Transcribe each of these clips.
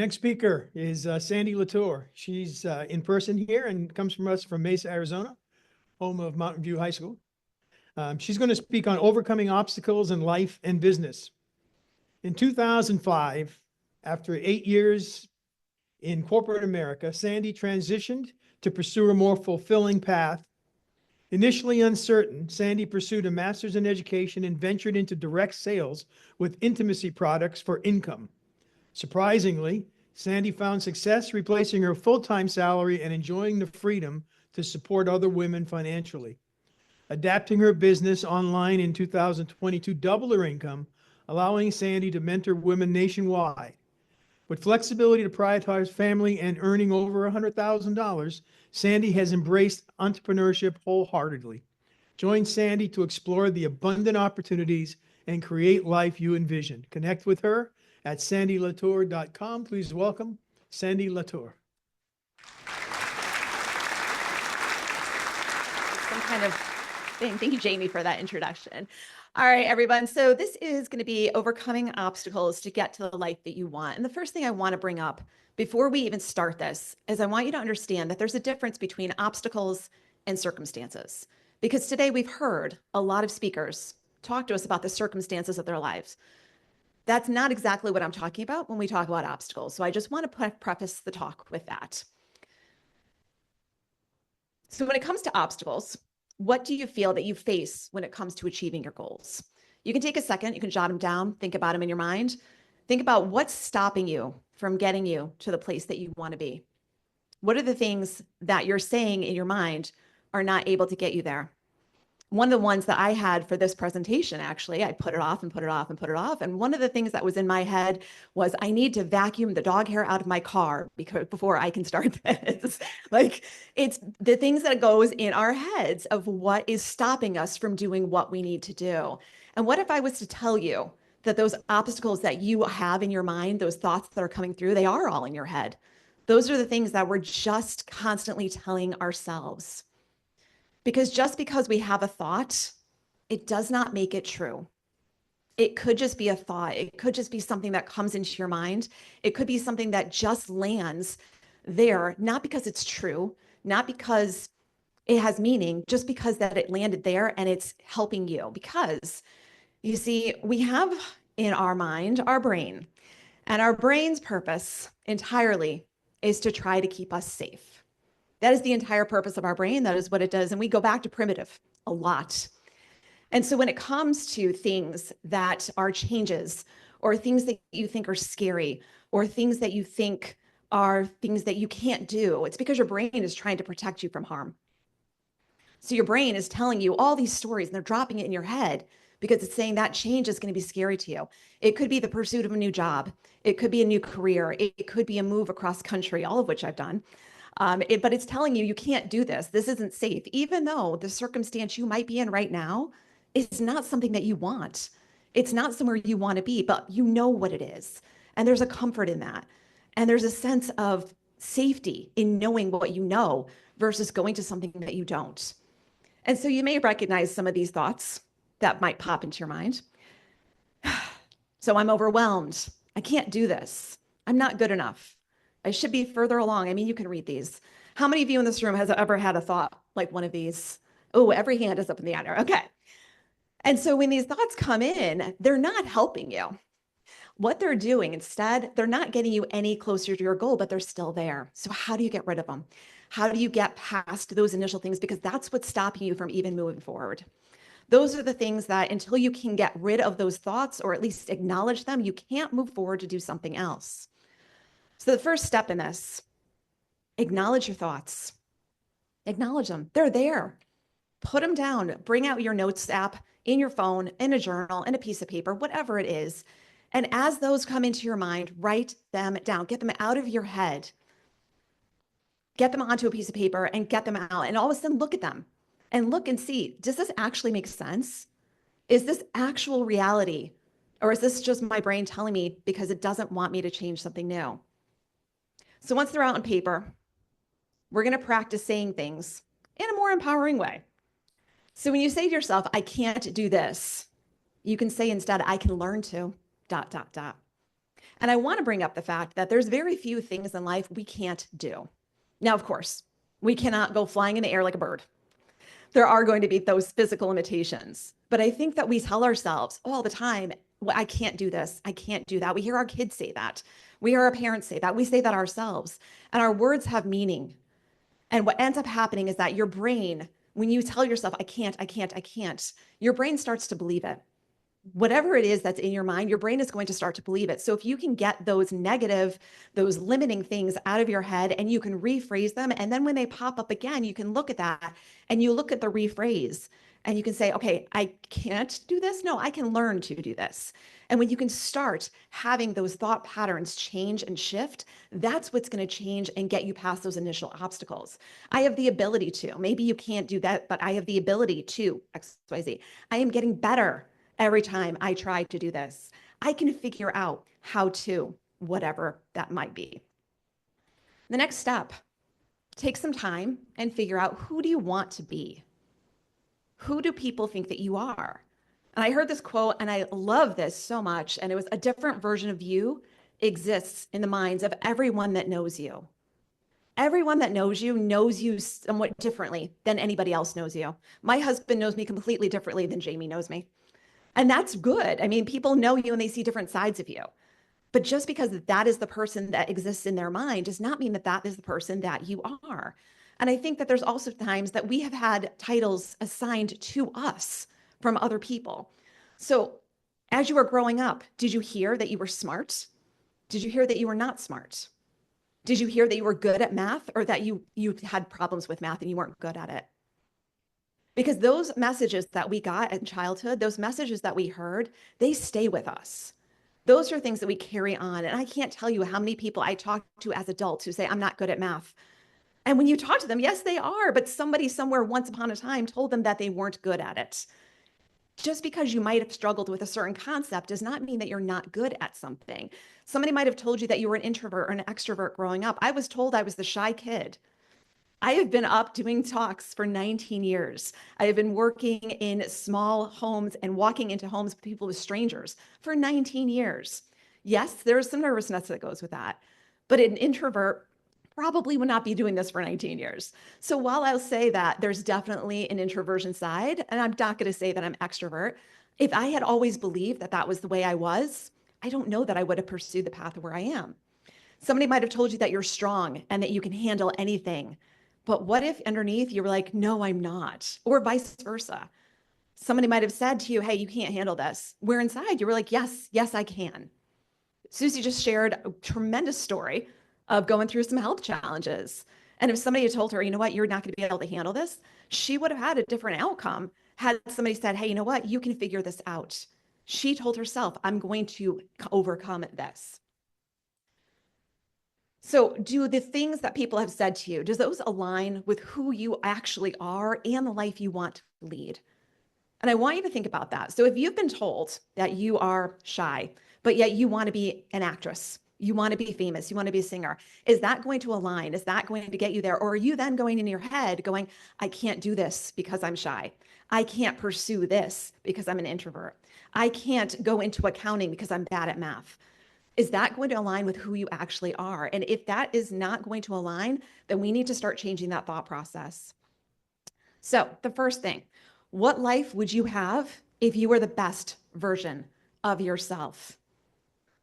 next speaker is Sandy Latour. She's in person here and comes from us from Mesa, Arizona, home of Mountain View High School. She's going to speak on overcoming obstacles in life and business. In 2005, after 8 years in corporate America, Sandy transitioned to pursue a more fulfilling path. Initially uncertain, Sandy pursued a master's in education and ventured into direct sales with intimacy products for income. Surprisingly, Sandy found success replacing her full-time salary and enjoying the freedom to support other women financially. Adapting her business online in 2022 doubled her income, allowing Sandy to mentor women nationwide. With flexibility to prioritize family and earning over $100,000, Sandy has embraced entrepreneurship wholeheartedly. Join Sandy to explore the abundant opportunities and create life you envision. Connect with her at sandylatour.com. Please welcome Sandy Latour. Some kind of thing. Thank you, Jamie, for that introduction. All right, everyone. So this is going to be overcoming obstacles to get to the life that you want. And the first thing I want to bring up before we even start this is I want you to understand that there's a difference between obstacles and circumstances. Because today we've heard a lot of speakers talk to us about the circumstances of their lives. That's not exactly what I'm talking about when we talk about obstacles. So I just want to preface the talk with that. So when it comes to obstacles, what do you feel that you face when it comes to achieving your goals? You can take a second, you can jot them down, think about them in your mind. Think about what's stopping you from getting you to the place that you want to be. What are the things that you're saying in your mind are not able to get you there? One of the ones that I had for this presentation, actually, I put it off and put it off and put it off. And one of the things that was in my head was I need to vacuum the dog hair out of my car before I can start this. Like, it's the things that goes in our heads of what is stopping us from doing what we need to do. And what if I was to tell you that those obstacles that you have in your mind, those thoughts that are coming through, they are all in your head. Those are the things that we're just constantly telling ourselves. Because just because we have a thought, it does not make it true. It could just be a thought. It could just be something that comes into your mind. It could be something that just lands there, not because it's true, not because it has meaning, just because that it landed there and it's helping you. Because you see, we have in our mind, our brain, and our brain's purpose entirely is to try to keep us safe. That is the entire purpose of our brain. That is what it does. And we go back to primitive a lot. And so when it comes to things that are changes or things that you think are scary or things that you think are things that you can't do, it's because your brain is trying to protect you from harm. So your brain is telling you all these stories and they're dropping it in your head because it's saying that change is going to be scary to you. It could be the pursuit of a new job. It could be a new career. It could be a move across country, all of which I've done. But it's telling you, you can't do this. This isn't safe, even though the circumstance you might be in right now is not something that you want. It's not somewhere you want to be, but you know what it is. And there's a comfort in that. And there's a sense of safety in knowing what you know versus going to something that you don't. And so you may recognize some of these thoughts that might pop into your mind. So I'm overwhelmed. I can't do this. I'm not good enough. I should be further along. I mean, you can read these. How many of you in this room has ever had a thought like one of these? Oh, every hand is up in the air. Okay. And so when these thoughts come in, they're not helping you. What they're doing instead, they're not getting you any closer to your goal, but they're still there. So how do you get rid of them? How do you get past those initial things? Because that's what's stopping you from even moving forward. Those are the things that until you can get rid of those thoughts or at least acknowledge them, you can't move forward to do something else. So the first step in this, acknowledge your thoughts. Acknowledge them. They're there. Put them down. Bring out your notes app in your phone, in a journal, in a piece of paper, whatever it is. And as those come into your mind, write them down. Get them out of your head. Get them onto a piece of paper and get them out. And all of a sudden, look at them and look and see, does this actually make sense? Is this actual reality? Or is this just my brain telling me because it doesn't want me to change something new? So once they're out on paper, we're going to practice saying things in a more empowering way. So when you say to yourself, I can't do this, you can say instead, I can learn to, ... And I want to bring up the fact that there's very few things in life we can't do. Now, of course, we cannot go flying in the air like a bird. There are going to be those physical limitations. But I think that we tell ourselves all the time, well, I can't do this. I can't do that. We hear our kids say that. We hear our parents say that. We say that ourselves. And our words have meaning. And what ends up happening is that your brain, when you tell yourself, I can't, I can't, I can't, your brain starts to believe it. Whatever it is that's in your mind, your brain is going to start to believe it. So if you can get those negative, those limiting things out of your head and you can rephrase them, and then when they pop up again, you can look at that and you look at the rephrase and you can say, okay, I can't do this. No, I can learn to do this. And when you can start having those thought patterns change and shift, that's what's going to change and get you past those initial obstacles. I have the ability to, maybe you can't do that, but I have the ability to XYZ. I am getting better every time I try to do this. I can figure out how to, whatever that might be. The next step, take some time and figure out, who do you want to be? Who do people think that you are? And I heard this quote and I love this so much. And it was, a different version of you exists in the minds of everyone that knows you. Everyone that knows you somewhat differently than anybody else knows you. My husband knows me completely differently than Jamie knows me. And that's good. I mean, people know you and they see different sides of you. But just because that is the person that exists in their mind does not mean that that is the person that you are. And I think that there's also times that we have had titles assigned to us from other people. So as you were growing up, did you hear that you were smart? Did you hear that you were not smart? Did you hear that you were good at math, or that you had problems with math and you weren't good at it? Because those messages that we got in childhood, those messages that we heard, they stay with us. Those are things that we carry on. And I can't tell you how many people I talk to as adults who say, I'm not good at math. And when you talk to them, yes, they are, but somebody somewhere once upon a time told them that they weren't good at it. Just because you might have struggled with a certain concept does not mean that you're not good at something. Somebody might have told you that you were an introvert or an extrovert growing up. I was told I was the shy kid. I have been up doing talks for 19 years. I have been working in small homes and walking into homes with people, with strangers, for 19 years. Yes, there's some nervousness that goes with that, but an introvert probably would not be doing this for 19 years. So while I'll say that there's definitely an introversion side, and I'm not going to say that I'm extrovert, if I had always believed that that was the way I was, I don't know that I would have pursued the path where I am. Somebody might have told you that you're strong and that you can handle anything. But what if underneath you were like, no, I'm not, or vice versa? Somebody might have said to you, hey, you can't handle this. Where inside you were like, yes, yes, I can. Susie just shared a tremendous story of going through some health challenges. And if somebody had told her, you know what, you're not going to be able to handle this, she would have had a different outcome had somebody said, hey, you know what, you can figure this out. She told herself, I'm going to overcome this. So do the things that people have said to you, does those align with who you actually are and the life you want to lead? And I want you to think about that. So if you've been told that you are shy, but yet you want to be an actress, you want to be famous, you want to be a singer, is that going to align? Is that going to get you there? Or are you then going in your head going, I can't do this because I'm shy. I can't pursue this because I'm an introvert. I can't go into accounting because I'm bad at math. Is that going to align with who you actually are? And if that is not going to align, then we need to start changing that thought process. So the first thing, what life would you have if you were the best version of yourself?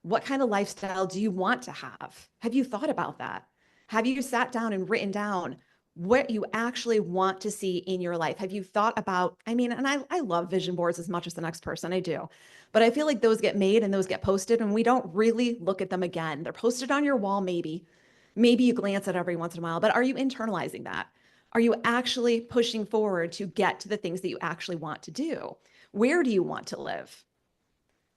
What kind of lifestyle do you want to have? Have you thought about that? Have you sat down and written down what you actually want to see in your life? Have you thought about, I mean, and I love vision boards as much as the next person, I do, but I feel like those get made and those get posted and we don't really look at them again. They're posted on your wall, maybe you glance at it every once in a while, but are you internalizing that? Are you actually pushing forward to get to the things that you actually want to do? Where do you want to live?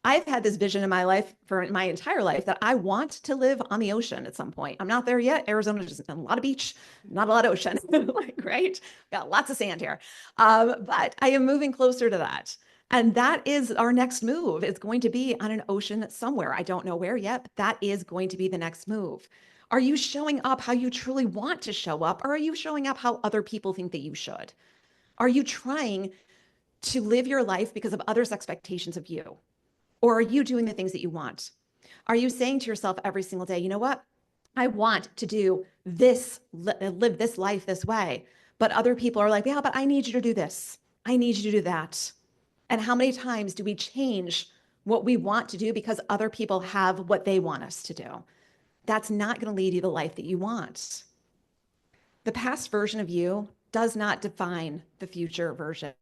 I've had this vision in my life for my entire life that I want to live on the ocean at some point. I'm not there yet. Arizona is a lot of beach, not a lot of ocean, like, right? Got lots of sand here. But I am moving closer to that. And that is our next move. It's going to be on an ocean somewhere. I don't know where yet, but that is going to be the next move. Are you showing up how you truly want to show up? Or are you showing up how other people think that you should? Are you trying to live your life because of others' expectations of you? Or are you doing the things that you want? Are you saying to yourself every single day, you know what? I want to do this, live this life this way. But other people are like, yeah, but I need you to do this. I need you to do that. And how many times do we change what we want to do because other people have what they want us to do? That's not going to lead you to the life that you want. The past version of you does not define the future version.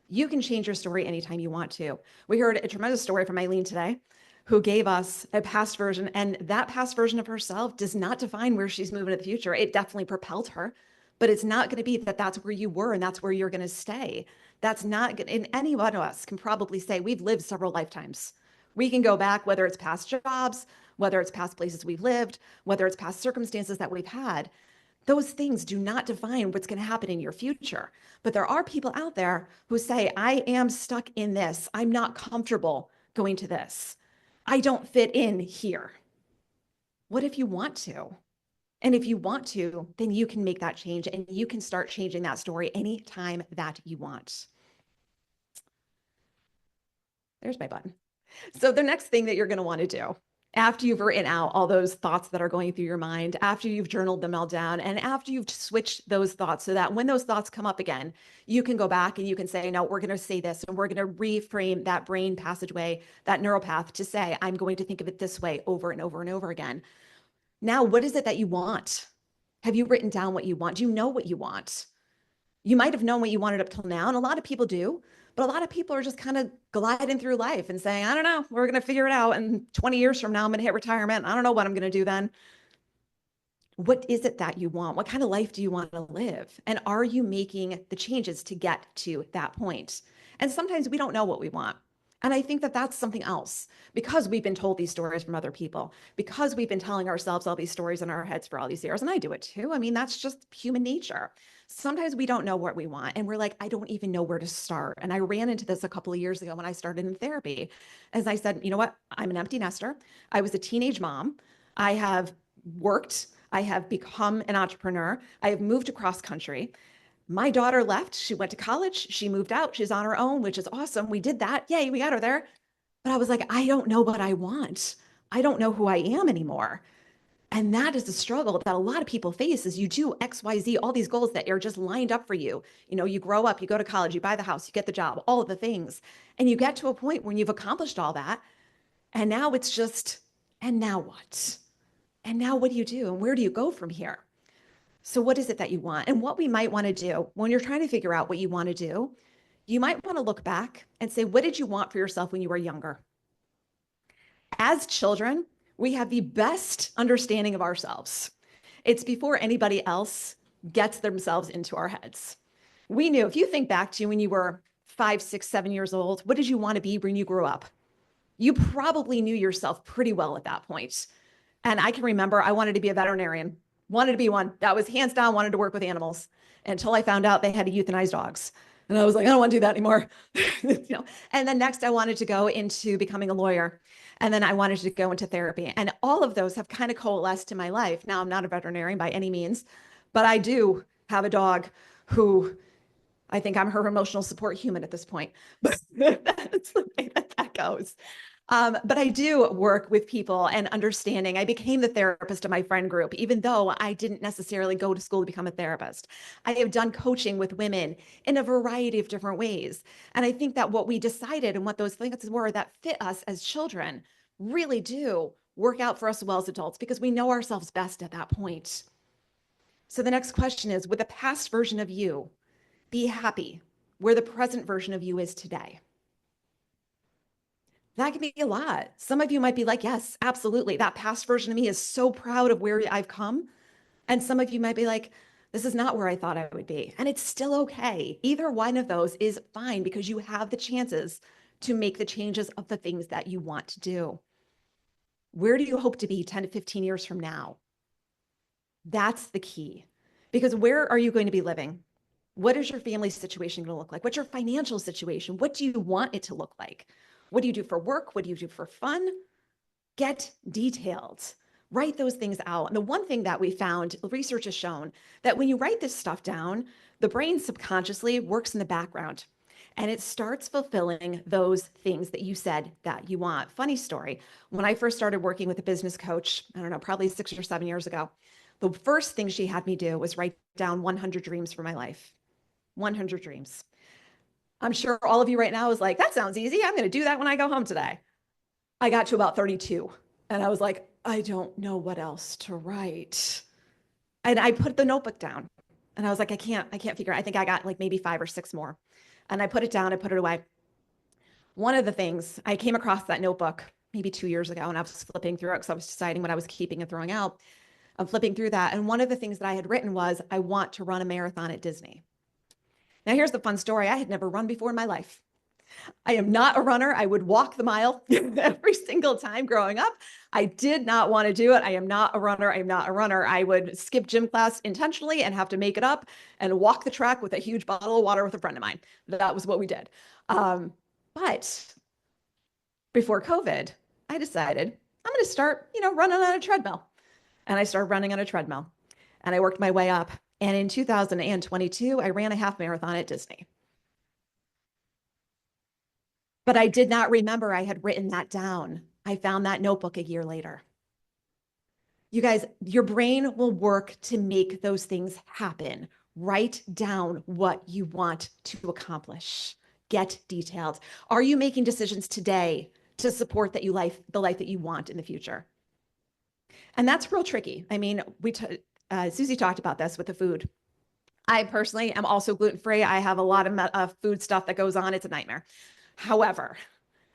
You can change your story anytime you want to. We heard a tremendous story from Eileen today, who gave us a past version, and that past version of herself does not define where she's moving in the future. It definitely propelled her, but it's not going to be that that's where you were and that's where you're going to stay. That's not good. And any one of us can probably say we've lived several lifetimes. We can go back, whether it's past jobs, whether it's past places we've lived, whether it's past circumstances that we've had. Those things do not define what's going to happen in your future. But there are people out there who say, I am stuck in this. I'm not comfortable going to this. I don't fit in here. What if you want to? And if you want to, then you can make that change and you can start changing that story anytime that you want. There's my button. So the next thing that you're going to want to do after you've written out all those thoughts that are going through your mind, after you've journaled them all down, and after you've switched those thoughts so that when those thoughts come up again, you can go back and you can say, no, we're going to say this, and we're going to reframe that brain passageway, that neural path to say, I'm going to think of it this way over and over and over again. Now, what is it that you want? Have you written down what you want? Do you know what you want? You might have known what you wanted up till now, and a lot of people do. But a lot of people are just kind of gliding through life and saying, I don't know, we're going to figure it out. And 20 years from now, I'm going to hit retirement. I don't know what I'm going to do then. What is it that you want? What kind of life do you want to live? And are you making the changes to get to that point? And sometimes we don't know what we want. And I think that that's something else because we've been told these stories from other people, because we've been telling ourselves all these stories in our heads for all these years. And I do it too. I mean, that's just human nature. Sometimes we don't know what we want and we're like, I don't even know where to start. And I ran into this a couple of years ago when I started in therapy. As I said, you know what? I'm an empty nester. I was a teenage mom. I have worked. I have become an entrepreneur. I have moved across country. My daughter left. She went to college. She moved out. She's on her own, which is awesome. We did that. Yay, we got her there. But I was like, I don't know what I want. I don't know who I am anymore. And that is the struggle that a lot of people face is you do X, Y, Z, all these goals that are just lined up for you. You know, you grow up, you go to college, you buy the house, you get the job, all of the things. And you get to a point when you've accomplished all that. And now it's just, and now what? And now what do you do? And where do you go from here? So what is it that you want? And what we might want to do when you're trying to figure out what you want to do, you might want to look back and say, what did you want for yourself when you were younger? As children, we have the best understanding of ourselves. It's before anybody else gets themselves into our heads. We knew, if you think back to when you were 5, 6, 7 years old, what did you want to be when you grew up? You probably knew yourself pretty well at that point. And I can remember I wanted to be a veterinarian, wanted to be one. That was hands down, wanted to work with animals until I found out they had to euthanize dogs. And I was like, I don't want to do that anymore. And then next I wanted to go into becoming a lawyer. And then I wanted to go into therapy. And all of those have kind of coalesced in my life. Now I'm not a veterinarian by any means, but I do have a dog who I think I'm her emotional support human at this point. But that's the way that goes. But I do work with people and understanding. I became the therapist of my friend group, even though I didn't necessarily go to school to become a therapist. I have done coaching with women in a variety of different ways. And I think that what we decided and what those things were that fit us as children really do work out for us well as adults because we know ourselves best at that point. So the next question is, would the past version of you be happy where the present version of you is today? That can be a lot. Some of you might be like, yes, absolutely. That past version of me is so proud of where I've come. And some of you might be like, this is not where I thought I would be. And it's still okay. Either one of those is fine because you have the chances to make the changes of the things that you want to do. Where do you hope to be 10 to 15 years from now? That's the key. Because where are you going to be living? What is your family situation going to look like? What's your financial situation? What do you want it to look like? What do you do for work? What do you do for fun? Get detailed. Write those things out. And the one thing that we found, research has shown that when you write this stuff down, the brain subconsciously works in the background. And it starts fulfilling those things that you said that you want. Funny story. When I first started working with a business coach, I don't know, probably 6 or 7 years ago, the first thing she had me do was write down 100 dreams for my life. 100 dreams. I'm sure all of you right now is like, that sounds easy. I'm going to do that when I go home today. I got to about 32 and I was like, I don't know what else to write. And I put the notebook down and I was like, I can't figure it. I think I got like maybe 5 or 6 more. And I put it down, I put it away. One of the things I came across that notebook maybe 2 years ago, and I was flipping through it because I was deciding what I was keeping and throwing out. I'm flipping through that. And one of the things that I had written was, I want to run a marathon at Disney. Now, here's the fun story. I had never run before in my life. I am not a runner. I would walk the mile every single time growing up. I did not want to do it. I am not a runner. I am not a runner. I would skip gym class intentionally and have to make it up and walk the track with a huge bottle of water with a friend of mine. That was what we did. But before COVID, I decided I'm going to start, running on a treadmill. And I started running on a treadmill and I worked my way up. And in 2022, I ran a half marathon at Disney. But I did not remember I had written that down. I found that notebook a year later. You guys, your brain will work to make those things happen. Write down what you want to accomplish. Get detailed. Are you making decisions today to support the life that you want in the future? And that's real tricky. I mean, Susie talked about this with the food. I personally am also gluten-free. I have a lot of food stuff that goes on. It's a nightmare. However,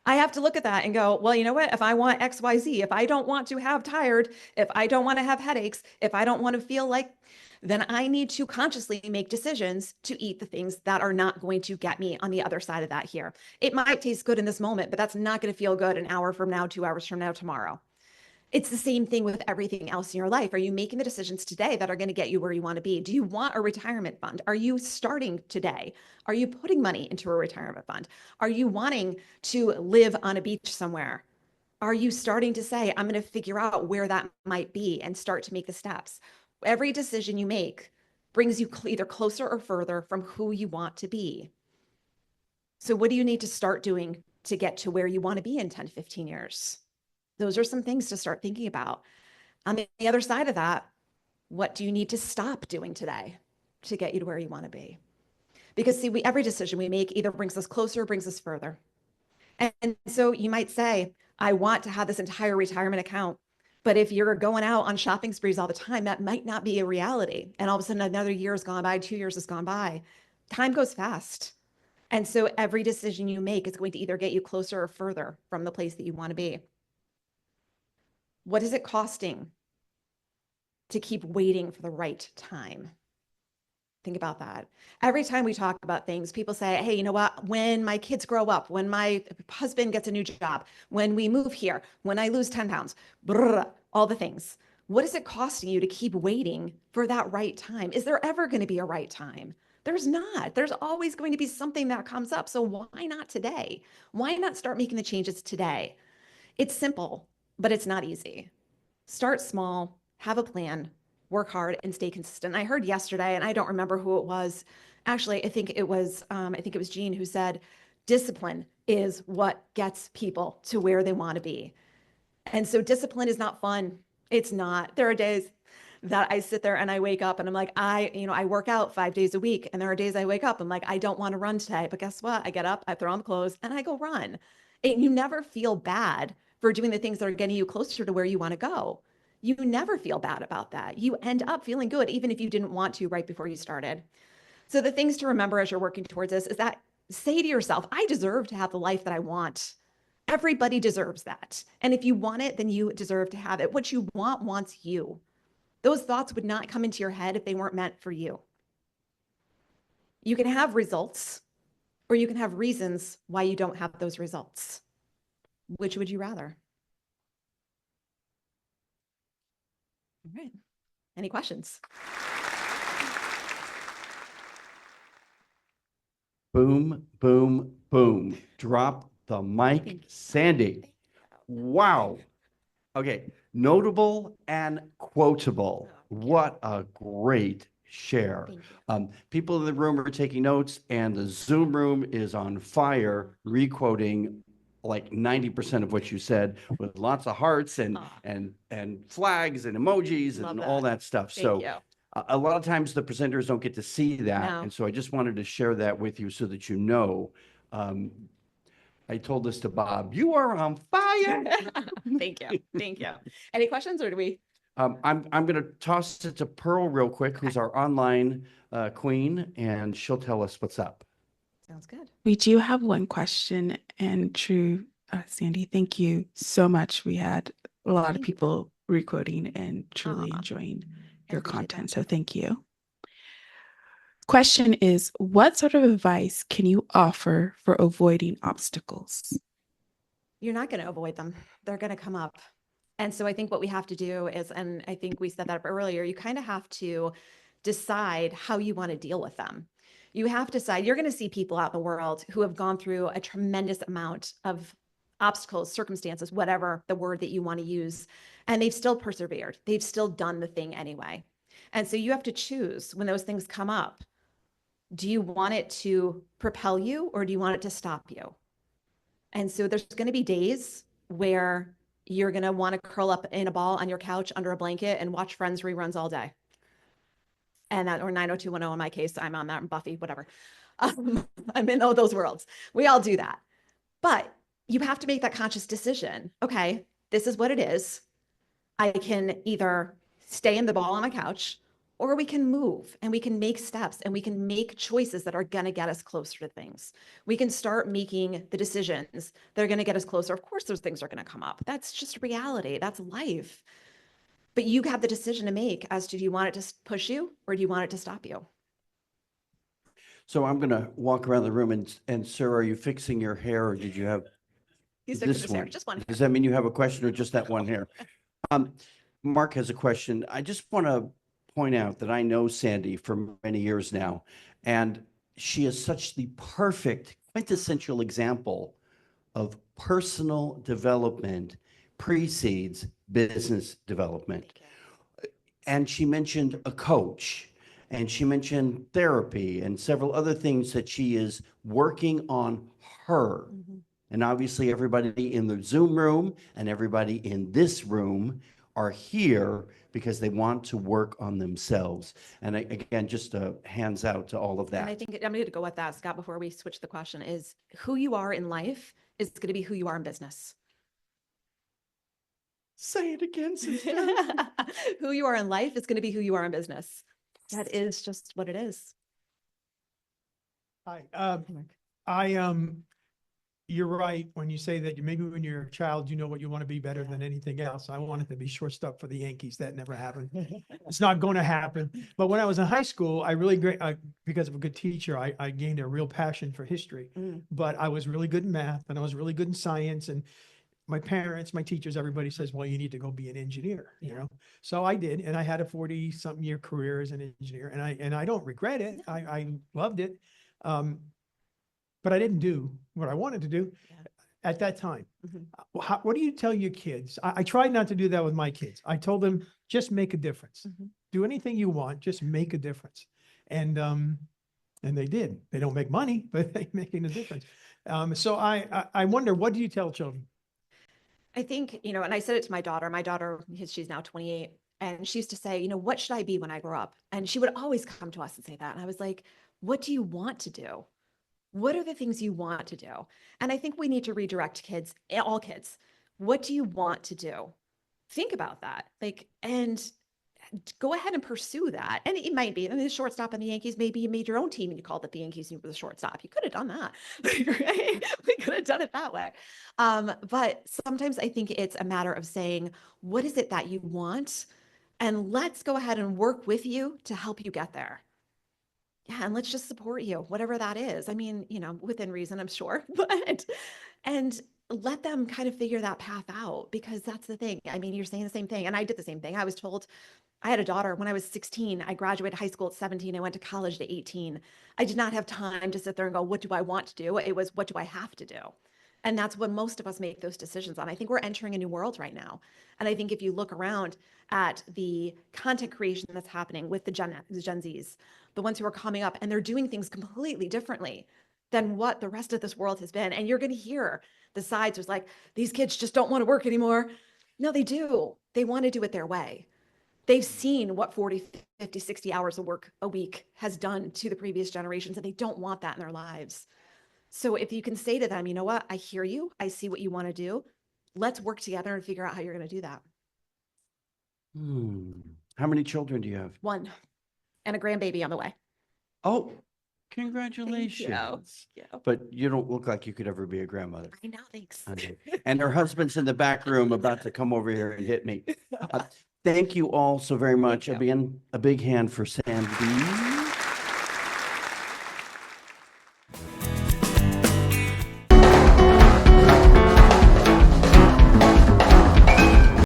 I have to look at that and go, well, you know what? If I want XYZ, if I don't want to have tired, if I don't want to have headaches, if I don't want to feel like, then I need to consciously make decisions to eat the things that are not going to get me on the other side of that here. It might taste good in this moment, but that's not going to feel good an hour from now, 2 hours from now, tomorrow. It's the same thing with everything else in your life. Are you making the decisions today that are going to get you where you want to be? Do you want a retirement fund? Are you starting today? Are you putting money into a retirement fund? Are you wanting to live on a beach somewhere? Are you starting to say, I'm going to figure out where that might be and start to make the steps? Every decision you make brings you either closer or further from who you want to be. So what do you need to start doing to get to where you want to be in 10, 15 years? Those are some things to start thinking about. On the other side of that, what do you need to stop doing today to get you to where you want to be? Because see, every decision we make either brings us closer or brings us further. And so you might say, I want to have this entire retirement account. But if you're going out on shopping sprees all the time, that might not be a reality. And all of a sudden, another year has gone by, 2 years has gone by. Time goes fast. And so every decision you make is going to either get you closer or further from the place that you want to be. What is it costing to keep waiting for the right time? Think about that. Every time we talk about things, people say, hey, you know what? When my kids grow up, when my husband gets a new job, when we move here, when I lose 10 pounds, all the things. What is it costing you to keep waiting for that right time? Is there ever going to be a right time? There's not. There's always going to be something that comes up. So why not today? Why not start making the changes today? It's simple, but it's not easy. Start small, have a plan, work hard, and stay consistent. I heard yesterday, and I don't remember who it was. Actually, I think it was Jean who said, discipline is what gets people to where they want to be. And so discipline is not fun. It's not. There are days that I sit there and I wake up and I'm like, I work out 5 days a week. And there are days I wake up, I'm like, I don't want to run today. But guess what? I get up, I throw on clothes, and I go run. And you never feel bad for doing the things that are getting you closer to where you want to go. You never feel bad about that. You end up feeling good, even if you didn't want to right before you started. So the things to remember as you're working towards this is that say to yourself, I deserve to have the life that I want. Everybody deserves that. And if you want it, then you deserve to have it. What you want wants you. Those thoughts would not come into your head if they weren't meant for you. You can have results, or you can have reasons why you don't have those results. Which would you rather? All right. Any questions? Boom, boom, boom. Drop the mic, Sandy. Wow. Okay. Notable and quotable. What a great share. Thank you. People in the room are taking notes, and the Zoom room is on fire, requoting like 90% of what you said, with lots of hearts and Aw. and flags and emojis Love and all that. that stuff. Thank So you. a lot of times the presenters don't get to see that, No. and so I just wanted to share that with you so that you know. I told this to Bob. You are on fire. Thank you. Thank you. Any questions, or do we? I'm going to toss it to Pearl real quick, who's our online queen, and she'll tell us what's up. Sounds good. We do have one question, and true, Sandy, thank you so much. We had a lot of Thank you. people requoting and truly Aw, enjoying I your appreciate content. that. So thank you. Question is, what sort of advice can you offer for avoiding obstacles? You're not going to avoid them. They're going to come up. And so I think what we have to do is, and I think we said that earlier, you kind of have to decide how you want to deal with them. You have to decide, you're going to see people out in the world who have gone through a tremendous amount of obstacles, circumstances, whatever the word that you want to use, and they've still persevered. They've still done the thing anyway. And so you have to choose when those things come up. Do you want it to propel you, or do you want it to stop you? And so there's going to be days where you're going to want to curl up in a ball on your couch under a blanket and watch Friends reruns all day. And that, or 90210 in my case, I'm on that, Buffy, whatever. I'm in all those worlds. We all do that. But you have to make that conscious decision. Okay, this is what it is. I can either stay in the ball on my couch, or we can move and we can make steps and we can make choices that are going to get us closer to things. We can start making the decisions that are going to get us closer. Of course, those things are going to come up. That's just reality. That's life. But you have the decision to make as to, do you want it to push you, or do you want it to stop you? So I'm going to walk around the room, and sir, are you fixing your hair, or did you have He's fixing this his hair. one? Just one. Does that mean you have a question, or just that one hair? Mark has a question. I just want to point out that I know Sandy for many years now, and she is such the perfect, quintessential example of personal development precedes business development. And she mentioned a coach, and she mentioned therapy and several other things that she is working on her. Mhm. And obviously everybody in the Zoom room and everybody in this room are here because they want to work on themselves. And again, just hands out to all of And I that. think I'm going to go with that, Scott, before we switch the question, is who you are in life is going to be who you are in business. Say it again, sister. Who you are in life is going to be who you are in business. That is just what it is. Hi, you're right when you say that maybe when you're a child, you know what you want to be better than anything else. I wanted to be shortstop for the Yankees. That never happened. It's not going to happen. But when I was in high school, I really because of a good teacher, I gained a real passion for history. Mm. But I was really good in math, and I was really good in science. And my parents, my teachers, everybody says, well, you need to go be an engineer, you know? So I did, and I had a 40-something year career as an engineer, and I don't regret it. I loved it. But I didn't do what I wanted to do at that time. Mhm. What do you tell your kids? I tried not to do that with my kids. I told them, just make a difference. Mhm. Do anything you want, just make a difference. And they did. They don't make money, but they're making a difference. So I wonder, what do you tell children? I think, and I said it to my daughter. My daughter, she's now 28, and she used to say, what should I be when I grow up? And she would always come to us and say that. And I was like, what do you want to do? What are the things you want to do? And I think we need to redirect kids, all kids. What do you want to do? Think about that. And go ahead and pursue that. And it might be, the shortstop in the Yankees, maybe you made your own team and you called it the Yankees and you were the shortstop. You could have done that. Right? We could have done it that way. But sometimes I think it's a matter of saying, what is it that you want? And let's go ahead and work with you to help you get there. Yeah, and let's just support you, whatever that is. I mean, within reason, I'm sure, and let them kind of figure that path out, because that's the thing. I mean, you're saying the same thing. And I did the same thing. I was told, I had a daughter when I was 16. I graduated high school at 17. I went to college at 18. I did not have time to sit there and go, what do I want to do? It was, what do I have to do? And that's when most of us make those decisions on. I think we're entering a new world right now. And I think if you look around at the content creation that's happening with the Gen Zs, the ones who are coming up and they're doing things completely differently than what the rest of this world has been. And you're going to hear the sides was like, these kids just don't want to work anymore. No, they do. They want to do it their way. They've seen what 40, 50, 60 hours of work a week has done to the previous generations, and they don't want that in their lives. So if you can say to them, you know what, I hear you, I see what you want to do. Let's work together and figure out how you're going to do that. How many children do you have? One, and a grandbaby on the way. Oh, congratulations. Yeah. But you don't look like you could ever be a grandmother. I know, thanks. Okay. And her husband's in the back room about to come over here and hit me. Thank you all so very much. you. Again, a big hand for Sandy.